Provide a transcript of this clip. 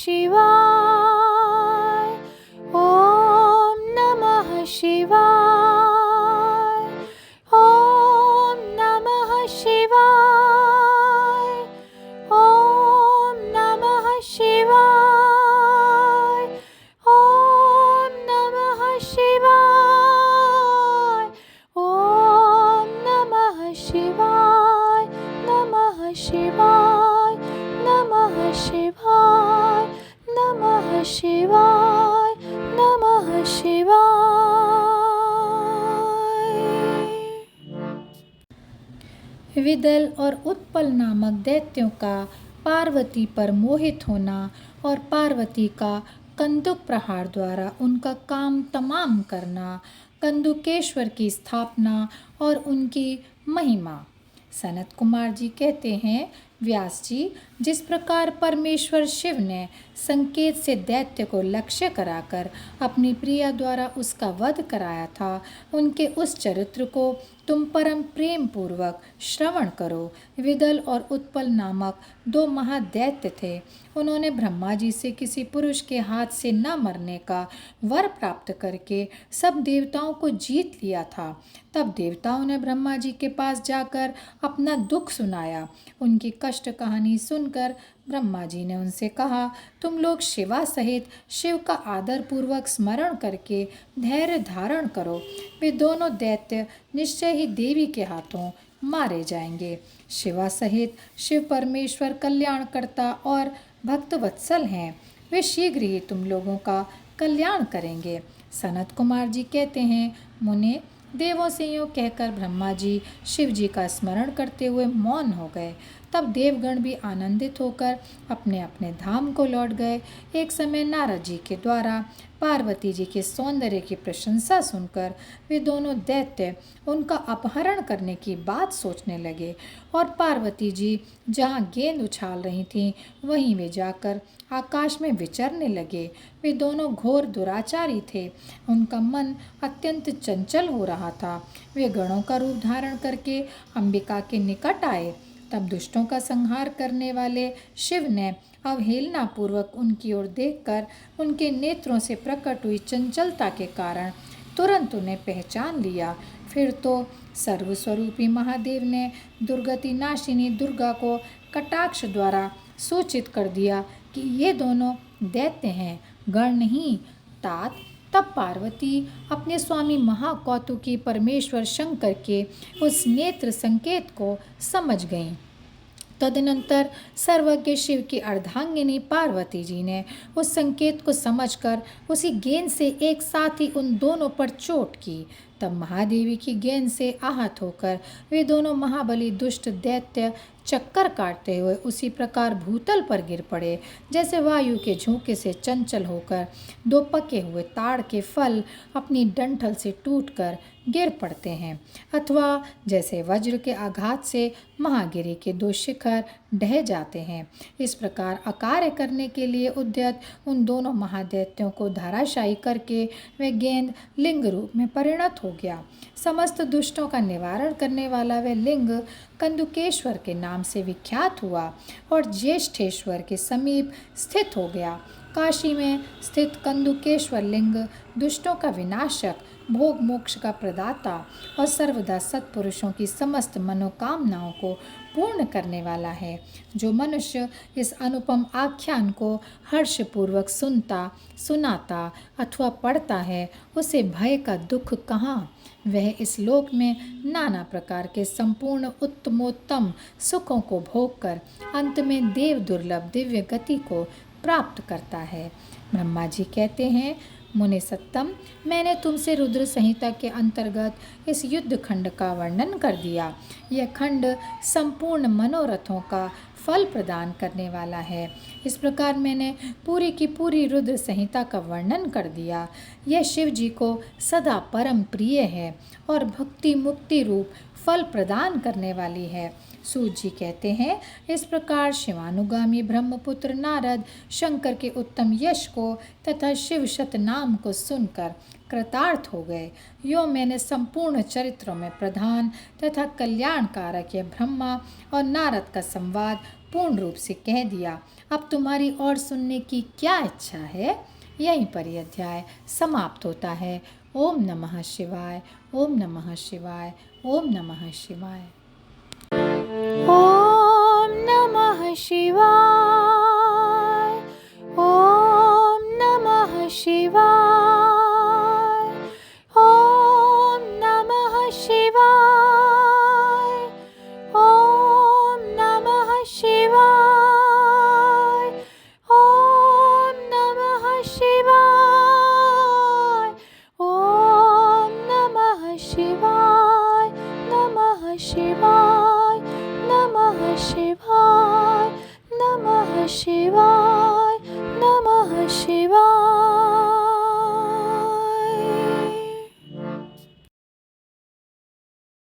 शिवाय। ओम नमः शिवाय। ओम नमः शिवाय। ओम नमः शिवाय। ओम नमः शिवाय। ओम नमः शिवाय। नमः शिवाय। नमः शिवाय। नमः शिवाय। नमः शिवाय। विदल और उत्पल नामक दैत्यों का पार्वती पर मोहित होना और पार्वती का कंदुक प्रहार द्वारा उनका काम तमाम करना, कंदुकेश्वर की स्थापना और उनकी महिमा। सनत कुमार जी कहते हैं, व्यास जी, जिस प्रकार परमेश्वर शिव ने संकेत से दैत्य को लक्ष्य कराकर अपनी प्रिया द्वारा उसका वध कराया था, उनके उस चरित्र को तुम परम प्रेम पूर्वक श्रवण करो। विदल और उत्पल नामक दो महादैत्य थे। उन्होंने ब्रह्मा जी से किसी पुरुष के हाथ से न मरने का वर प्राप्त करके सब देवताओं को जीत लिया था। तब देवताओं ने ब्रह्मा जी के पास जाकर अपना दुख सुनाया। उनकी कष्ट कहानी सुनकर ब्रह्मा जी ने उनसे कहा, तुम लोग शिवा सहित शिव का आदर पूर्वक स्मरण करके धैर्य धारण करो। वे दोनों दैत्य निश्चय ही देवी के हाथों मारे जाएंगे। शिवा सहित शिव परमेश्वर कल्याणकर्ता और भक्तवत्सल हैं। वे शीघ्र ही तुम लोगों का कल्याण करेंगे। सनत कुमार जी कहते हैं, मुने, देवों से यूँ कहकर ब्रह्मा जी शिव जी का स्मरण करते हुए मौन हो गए। तब देवगण भी आनंदित होकर अपने अपने धाम को लौट गए। एक समय नारद जी के द्वारा पार्वती जी के सौंदर्य की प्रशंसा सुनकर वे दोनों दैत्य उनका अपहरण करने की बात सोचने लगे और पार्वती जी जहाँ गेंद उछाल रही थीं वहीं वे जाकर आकाश में विचरने लगे। वे दोनों घोर दुराचारी थे। उनका मन अत्यंत चंचल हो रहा था। वे गणों का रूप धारण करके अंबिका के निकट आए। तब दुष्टों का संहार करने वाले शिव ने अवहेलना पूर्वक उनकी ओर देखकर उनके नेत्रों से प्रकट हुई चंचलता के कारण तुरंत उन्हें पहचान लिया। फिर तो सर्वस्वरूपी महादेव ने दुर्गति नाशिनी दुर्गा को कटाक्ष द्वारा सूचित कर दिया कि ये दोनों दैत्य हैं, गण नहीं। तात तब पार्वती अपने स्वामी महाकौतुकी परमेश्वर शंकर के उस नेत्र संकेत को समझ गईं। तदनंतर सर्वज्ञ शिव की अर्धांगिनी पार्वती जी ने उस संकेत को समझकर उसी गेंद से एक साथ ही उन दोनों पर चोट की। तब महादेवी की गेंद से आहत होकर वे दोनों महाबली दुष्ट दैत्य चक्कर काटते हुए उसी प्रकार भूतल पर गिर पड़े, जैसे वायु के झोंके से चंचल होकर दो पके हुए ताड़ के फल अपनी डंठल से टूटकर गिर पड़ते हैं, अथवा जैसे वज्र के आघात से महागिरी के दो शिखर ढह जाते हैं। इस प्रकार अकार्य करने के लिए उद्यत उन दोनों महादैत्यों को धराशायी करके वह गेंद लिंग रूप में परिणत हो गया। समस्त दुष्टों का निवारण करने वाला वह लिंग कंदुकेश्वर के नाम से विख्यात हुआ और ज्येष्ठेश्वर के समीप स्थित हो गया। काशी में स्थित कंदुकेश्वर लिंग दुष्टों का विनाशक, भोग मोक्ष का प्रदाता और सर्वदा सत्पुरुषों की समस्त मनोकामनाओं को पूर्ण करने वाला है। जो मनुष्य इस अनुपम आख्यान को हर्षपूर्वक सुनता, सुनाता अथवा पढ़ता है, उसे भय का दुख कहाँ। वह इस लोक में नाना प्रकार के संपूर्ण उत्तमोत्तम सुखों को भोग कर अंत में देव दुर्लभ दिव्य गति को प्राप्त करता है। ब्रह्मा जी कहते हैं, मुने सत्तम, मैंने तुमसे रुद्र संहिता के अंतर्गत इस युद्ध खंड का वर्णन कर दिया। यह खंड संपूर्ण मनोरथों का फल प्रदान करने वाला है। इस प्रकार मैंने पूरी की पूरी रुद्र संहिता का वर्णन कर दिया। यह शिव जी को सदा परम प्रिय है और भक्ति मुक्ति रूप फल प्रदान करने वाली है। सूत जी कहते हैं, इस प्रकार शिवानुगामी ब्रह्मपुत्र नारद शंकर के उत्तम यश को तथा शिव शत नाम को सुनकर कृतार्थ हो गए। यो मैंने संपूर्ण चरित्रों में प्रधान तथा कल्याणकारक यह ब्रह्मा और नारद का संवाद पूर्ण रूप से कह दिया। अब तुम्हारी और सुनने की क्या इच्छा है? यहीं पर यह अध्याय समाप्त होता है। ओम नमः शिवाय, ओम नमः शिवाय, ओम नमः शिवाय। ॐ नमः शिवाय, ॐ नमः शिवाय, ॐ नमः शिवाय, ॐ नमः शिवाय, ॐ नमः शिवाय, ॐ नमः शिवाय, नमः शिवाय, नमः शिवाय, नमः शिवाय, नमः शिवाय।